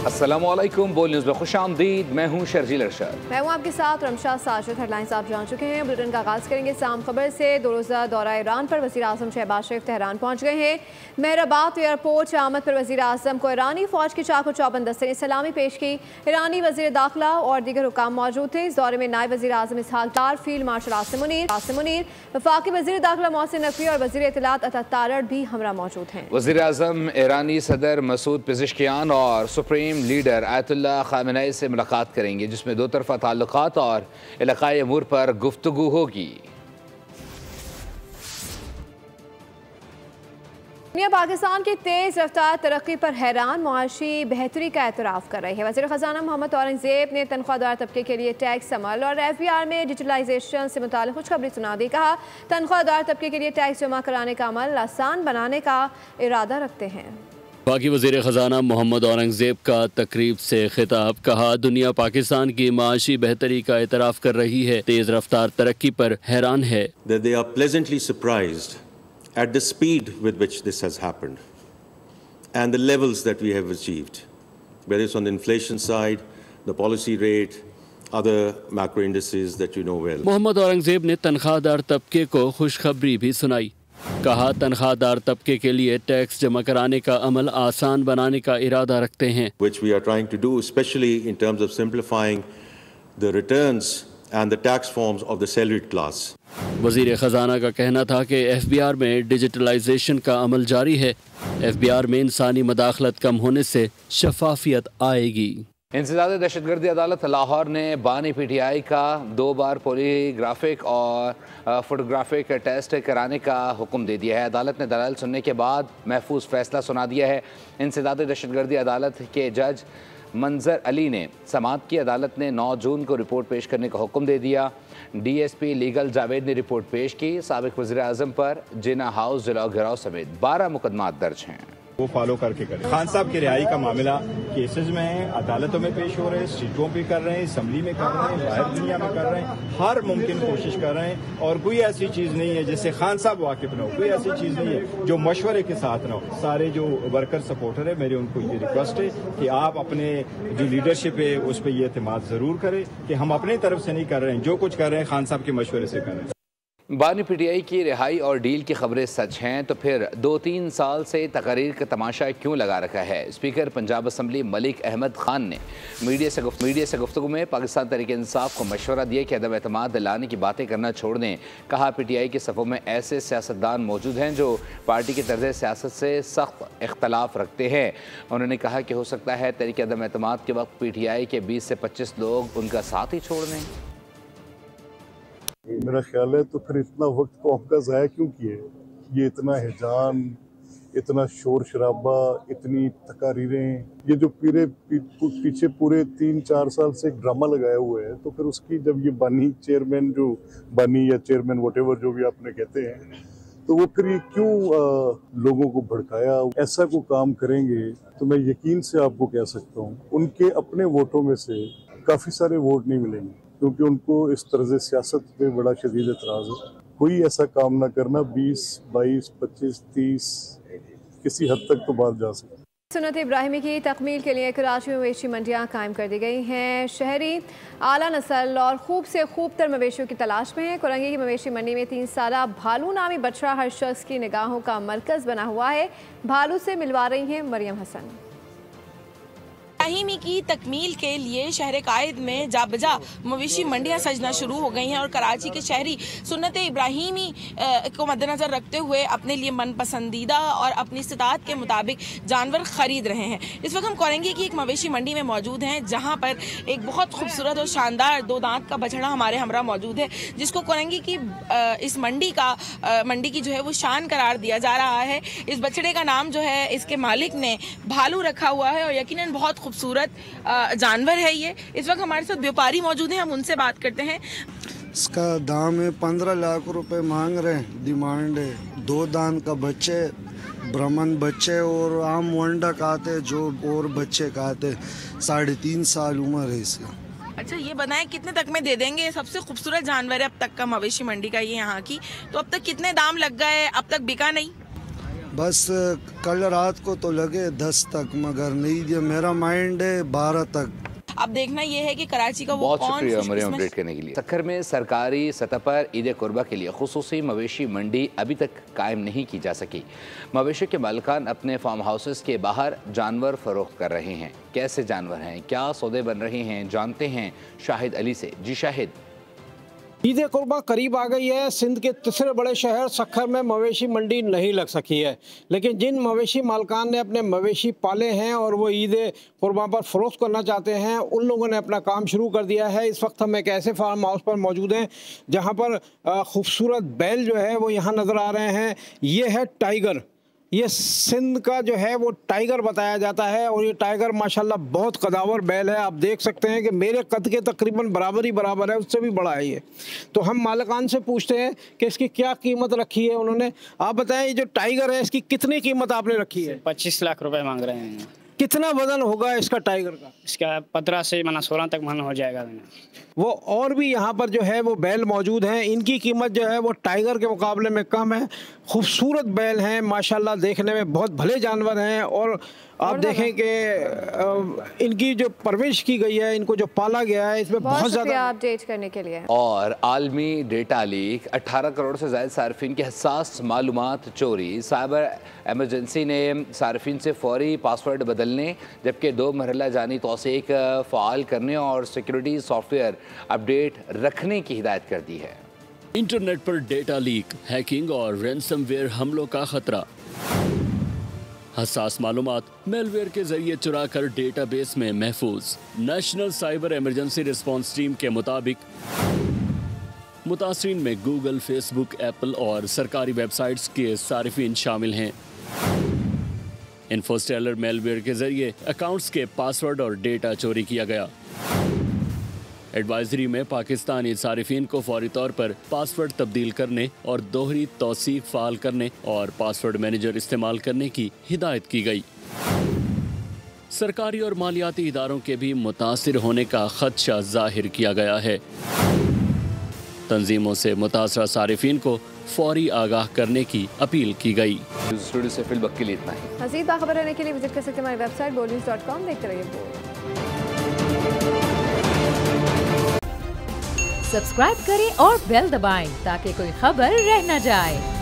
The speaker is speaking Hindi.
अस्सलामुअलैकुम, बोल न्यूज़ में खुशामदीद। मैं हूं शर्जील अरशद। मैं हूं आपके साथ रमशा साजिद। हेडलाइंस आप जान चुके हैं। बुलेटिन का आगाज़ करेंगे साम खबर से। 2 रोज़ा दौरा ईरान पर वज़ीर आज़म शहबाज शरीफ तेहरान पहुँच गए हैं। मेहराबाद एयरपोर्ट आमद पर वज़ीर आज़म को ईरानी फ़ौज की चाक चौबंद दस्ते ने सलामी पेश की। ईरानी वज़ीर दाखिला और दीगर हुकाम मौजूद थे। इस दौरे में नायब वज़ीर आज़म इसहाक डार, फील्ड मार्शल आसिम मुनीर, वफाकी वज़ीर दाखिला मोहसिन नकवी और वज़ीर इत्तलात अता तारड़ भी हमरा मौजूद हैं। वज़ीर आज़म ईरानी सदर मसूद पेज़ेश्कियान और सुप्रीम लीडर आयतुल्लाह ख़ामेनी से मुलाकात करेंगे, जिसमें दो तरफ़ा ताल्लुकात और इलाक़ाई अमूर पर गुफ्तगू होगी। दुनिया पाकिस्तान की तेज़ रफ्तार तरक्की पर हैरान, मुआशी बेहतरी का एतराफ़ कर रही है। वज़ीर ख़ज़ाना मोहम्मद औरंगज़ेब ने तनख्वाहदार तबके के लिए टैक्स अमल और FBR में डिजिटलाइजेशन से मुताल्लिक़ खुशखबरी सुना दी। कहा, तनख्वाहदार तबके के लिए टैक्स जमा कराने का अमल आसान बनाने का इरादा रखते हैं। बाकी वज़ीर ख़ज़ाना मोहम्मद औरंगज़ेब का तकरीब से खिताब। कहा, दुनिया पाकिस्तान की माशी बेहतरी का एतराफ़ कर रही है, तेज़ रफ्तार तरक्की पर हैरान है। They are pleasantly surprised at the speed with which this has happened and the levels that we have achieved, whether it's on the inflation side, the policy rate, other macro indices that you know well. Mohammad Aurangzeb ने तनख्वाहदार तबके को खुशखबरी भी सुनाई। कहा, तनख्वाहदार तबके के लिए टैक्स जमा कराने का अमल आसान बनाने का इरादा रखते हैं, which we are trying to do, especially in terms of simplifying the returns and the tax forms of the salaried class. वज़ीर ख़ज़ाना का कहना था कि FBR में डिजिटलाइजेशन का अमल जारी है। FBR में इंसानी मदाखलत कम होने से शफाफियत आएगी। इंसदाद दहशतगर्दी अदालत लाहौर ने बानी PTI का 2 बार पॉलीग्राफिक और फोटोग्राफिक टेस्ट कराने का हुक्म दे दिया है। अदालत ने दलाल सुनने के बाद महफूज फैसला सुना दिया है। इंसदाद दहशतगर्दी अदालत के जज मंजर अली ने समात की। अदालत ने 9 जून को रिपोर्ट पेश करने का हुक्म दे दिया। DSP लीगल जावेद ने रिपोर्ट पेश की। साबिक वज़ीर आज़म पर जिना हाउस जलाओ गिराव समेत 12 मुकदमात दर्ज हैं। वो फॉलो करके करें। खान साहब की रिहाई का मामला केसेस में है, अदालतों में पेश हो रहे हैं, स्ट्रीटों पे कर रहे हैं, असम्बली में कर रहे हैं, बाहर दुनिया में कर रहे हैं, हर मुमकिन कोशिश कर रहे हैं। और कोई ऐसी चीज नहीं है जिससे खान साहब वाकिफ ना हो, कोई ऐसी चीज नहीं है जो मशवरे के साथ ना हो। सारे जो वर्कर सपोर्टर है, मेरे उनको ये रिक्वेस्ट है कि आप अपने जो लीडरशिप है उस पर ये एतमाद जरूर करें कि हम अपनी तरफ से नहीं कर रहे हैं, जो कुछ कर रहे हैं खान साहब के मशवरे से कर रहे हैं। बानी PTI की रिहाई और डील की खबरें सच हैं तो फिर 2-3 साल से तकरीर का तमाशा क्यों लगा रखा है। स्पीकर पंजाब असम्बली मलिक अहमद खान ने मीडिया से गुफ्तगू में पाकिस्तान तहरीक इंसाफ को मशवरा दिया कि अदम एतमाद दिलाने की बातें करना छोड़ दें। कहा, PTI के सफ़ों में ऐसे सियासतदान मौजूद हैं जो पार्टी के तर्ज़ सियासत से सख्त इख्तलाफ रखते हैं। उन्होंने कहा कि हो सकता है तहरीक अदम एतमाद के वक्त PTI के 20 से 25 लोग उनका साथ ही छोड़ दें। मेरा ख्याल है तो फिर इतना वक्त को आपका ज़ाया क्यों किए। ये इतना हिजान, इतना शोर शराबा, इतनी तकारीरें, ये जो पीछे पूरे 3-4 साल से एक ड्रामा लगाया हुआ है, तो फिर उसकी जब ये बानी चेयरमैन जो बानी या चेयरमैन वटेवर जो भी आपने कहते हैं, तो वो फिर ये क्यों लोगों को भड़काया। ऐसा कोई काम करेंगे तो मैं यकीन से आपको कह सकता हूँ उनके अपने वोटों में से काफ़ी सारे वोट नहीं मिलेंगे, क्योंकि उनको इस तरह सियासत पे बड़ा शदीद एतराज़ है। कोई ऐसा काम ना करना, 20, 22, 25, 30 किसी हद तक तो बात जा सकती है। सुन्नत इब्राहिमी की तकमील के लिए कराची में मवेशी मंडियाँ कायम कर दी गई हैं। शहरी आला नस्ल और खूब से खूब तर मवेशियों की तलाश में है। कोरंगी की मवेशी मंडी में 3 साला भालू नामी बछड़ा हर शख्स की निगाहों का मरकज़ बना हुआ है। भालू से मिलवा रही हैं मरियम हसन। इब्राहिमी की तकमील के लिए शहर कायद में जाबजा मवेशी मंडियाँ सजना शुरू हो गई हैं और कराची के शहरी सुन्नत इब्राहिमी को मद्देनजर रखते हुए अपने लिए मन पसंदीदा और अपनी इस्तात के मुताबिक जानवर खरीद रहे हैं। इस वक्त हम कोरंगी की एक मवेशी मंडी में मौजूद हैं, जहाँ पर एक बहुत खूबसूरत और शानदार 2 दांत का बछड़ा हमारे हमरा मौजूद है, जिसको कोरंगी की इस मंडी की जो है वो शान करार दिया जा रहा है। इस बछड़े का नाम जो है इसके मालिक ने भालू रखा हुआ है और यकीनन बहुत खूबसूरत जानवर है ये। इस वक्त हमारे साथ व्यापारी मौजूद हैं, हम उनसे बात करते हैं। इसका दाम है 15 लाख रुपए मांग रहे हैं, डिमांड है। 2 दांत का बच्चे, ब्राह्मण बच्चे और आम वंडा कहते जो और बच्चे कहते, 3.5 साल उम्र है इसका। अच्छा, ये बताएं कितने तक में दे देंगे? सबसे खूबसूरत जानवर है अब तक का मवेशी मंडी का ये यहाँ की, तो अब तक कितने दाम लग गए, अब तक बिका नहीं? बस कल रात को तो लगे 10 तक, मगर नहीं दिया। मेरा माइंड है 12 तक। अब देखना यह है कि कराची का वो बहुत कौन शुक्रिया मरियम अपडेट करने के लिए। सक्खर में सरकारी सतह पर ईद कुर्बा के लिए खुसूसी मवेशी मंडी अभी तक कायम नहीं की जा सकी। मवेशी के मालिकान अपने फार्म हाउसेस के बाहर जानवर फरोख्त कर रहे हैं। कैसे जानवर हैं, क्या सौदे बन रहे हैं, जानते हैं शाहिद अली से। जी शाहिद। ईद कुर्बा करीब आ गई है। सिंध के तीसरे बड़े शहर सक्खर में मवेशी मंडी नहीं लग सकी है, लेकिन जिन मवेशी मालकान ने अपने मवेशी पाले हैं और वो ईद कुर्बा पर फरोख्त करना चाहते हैं, उन लोगों ने अपना काम शुरू कर दिया है। इस वक्त हम एक ऐसे फार्म हाउस पर मौजूद हैं जहां पर खूबसूरत बैल जो है वो यहाँ नज़र आ रहे हैं। ये है टाइगर। ये सिंध का जो है वो टाइगर बताया जाता है और ये टाइगर माशाल्लाह बहुत कदावर बैल है। आप देख सकते हैं कि मेरे कद के तकरीबन बराबर है, उससे भी बड़ा है ये। तो हम मालिकान से पूछते हैं कि इसकी क्या कीमत रखी है उन्होंने। आप बताएं, ये जो टाइगर है इसकी कितनी कीमत आपने रखी है? 25 लाख रुपए मांग रहे हैं। कितना वजन होगा इसका टाइगर का? इसका 15 से 16 तक मन हो जाएगा। वो और भी यहाँ पर जो है वो बैल मौजूद हैं, इनकी कीमत जो है वो टाइगर के मुकाबले में कम है। खूबसूरत बैल हैं माशाल्लाह, देखने में बहुत भले जानवर हैं। और आप देखें कि इनकी जो परवरिश की गई है, इनको जो पाला गया है, इसमें बहुत ज़्यादा अपडेट करने के लिए। और आलमी डेटा लीक, 18 करोड़ से ज़्यादा सार्फिन की हसास मालूमात चोरी। साइबर एमरजेंसी ने सार्फिन से फौरी पासवर्ड बदलने, जबकि 2 मरहला जानी तौसीक फ़ाल करने और सिक्योरिटी सॉफ्टवेयर अपडेट रखने की हिदायत कर दी है। इंटरनेट पर डेटा लीक, हैकिंग और रैंसमवेयर हमलों का खतरा। हसास मालूमात मेलवेयर के जरिए चुराकर डेटाबेस में महफूज। National cyber emergency response team के मुताबिक मुतासरीन में गूगल, फेसबुक, एप्पल और सरकारी वेबसाइट्स के सारिफिन शामिल हैं। इन्फोस्टेलर मेलवेयर के जरिए अकाउंट्स के पासवर्ड और डेटा चोरी किया गया। एडवाइजरी में पाकिस्तानी सारिफिन को फौरी तौर पर पासवर्ड तब्दील करने और दोहरी तौसीक फ़ाल करने और पासवर्ड मैनेजर इस्तेमाल करने की हिदायत की गई। सरकारी और मालियाती इदारों के भी मुतासिर होने का खदशा जाहिर किया गया है। तंजीमों से मुतासरा सारिफिन को फौरी आगाह करने की अपील की गई। स्टूडियो से फिल वक्त के लिए इतना ही। मज़ीद बाखबर रहने के लिए विजिट कर सकते हैं हमारी वेबसाइट boldnews.com। देखते रहिए बोल्ड। सब्सक्राइब करें और बेल दबाएं ताकि कोई खबर रह न जाए।